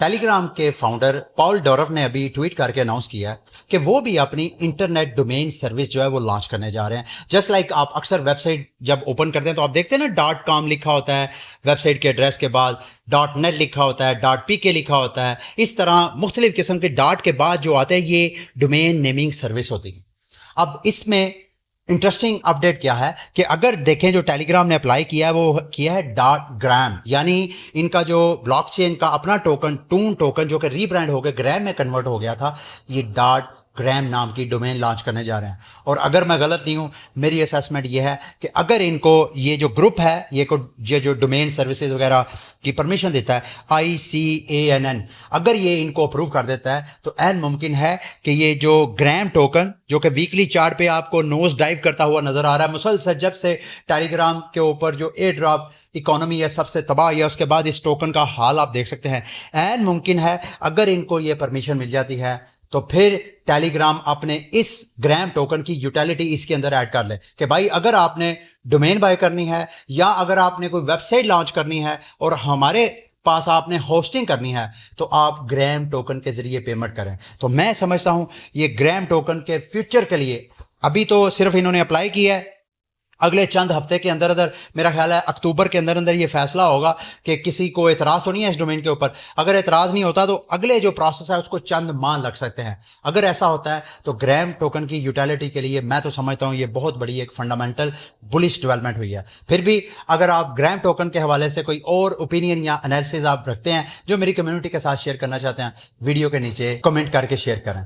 ٹیلی gram کے founder پال dwarf نے ابھی ٹویٹ کر کے اناؤنس کیا ہے کہ وہ بھی اپنی انٹرنیٹ ڈومین سروس جو ہے وہ لانچ کرنے جا رہے ہیں. جسٹ لائک آپ اکثر ویب سائٹ جب اوپن کرتے ہیں تو آپ دیکھتے ہیں نا .com لکھا ہوتا ہے ویب سائٹ کے ایڈریس کے بعد, .net لکھا ہوتا ہے, .pk لکھا ہوتا ہے. اس طرح مختلف قسم کے ڈاٹ کے بعد جو آتے ہیں یہ ڈومین نیمنگ سروس ہوتی ہے. اب اس میں انٹرسٹنگ اپڈیٹ کیا ہے کہ اگر دیکھیں جو ٹیلی گرام نے اپلائی کیا ہے وہ کیا ہے .gram, یعنی ان کا جو بلاک چین کا اپنا ٹوکن ٹون ٹوکن جو کہ ری برانڈ ہو گیا گرام میں کنورٹ ہو گیا تھا, یہ .gram نام کی ڈومین لانچ کرنے جا رہے ہیں. اور اگر میں غلط نہیں ہوں میری اسیسمنٹ یہ ہے کہ اگر ان کو یہ جو گروپ ہے یہ جو ڈومین سروسز وغیرہ کی پرمیشن دیتا ہے ICANN, اگر یہ ان کو اپروو کر دیتا ہے تو عین ممکن ہے کہ یہ جو گرام ٹوکن جو کہ ویکلی چارٹ پہ آپ کو نوز ڈائیو کرتا ہوا نظر آ رہا ہے مسلسل جب سے ٹیلی گرام کے اوپر جو ایئر ڈراپ اکانومی ہے سب سے تباہ ہے, اس کے بعد اس ٹوکن کا حال آپ دیکھ سکتے ہیں. عین ممکن ہے اگر ان کو یہ پرمیشن مل جاتی ہے تو پھر ٹیلی گرام اپنے اس گرام ٹوکن کی یوٹیلٹی اس کے اندر ایڈ کر لے کہ بھائی اگر آپ نے ڈومین بائی کرنی ہے یا اگر آپ نے کوئی ویب سائٹ لانچ کرنی ہے اور ہمارے پاس آپ نے ہوسٹنگ کرنی ہے تو آپ گرام ٹوکن کے ذریعے پیمنٹ کریں. تو میں سمجھتا ہوں یہ گرام ٹوکن کے فیوچر کے لیے ابھی تو صرف انہوں نے اپلائی کیا ہے, اگلے چند ہفتے کے اندر میرا خیال ہے اکتوبر کے اندر یہ فیصلہ ہوگا کہ کسی کو اعتراض تو نہیں ہے اس ڈومین کے اوپر. اگر اعتراض نہیں ہوتا تو اگلے جو پروسیس ہے اس کو چند ماہ لگ سکتے ہیں. اگر ایسا ہوتا ہے تو گرام ٹوکن کی یوٹیلٹی کے لیے میں تو سمجھتا ہوں یہ بہت بڑی ایک فنڈامنٹل بلش ڈیولپمنٹ ہوئی ہے. پھر بھی اگر آپ گرام ٹوکن کے حوالے سے کوئی اور اوپینین یا انالیسز آپ رکھتے ہیں جو میری کمیونٹی کے ساتھ شیئر کرنا چاہتے ہیں, ویڈیو کے نیچے کمنٹ کر کے شیئر کریں.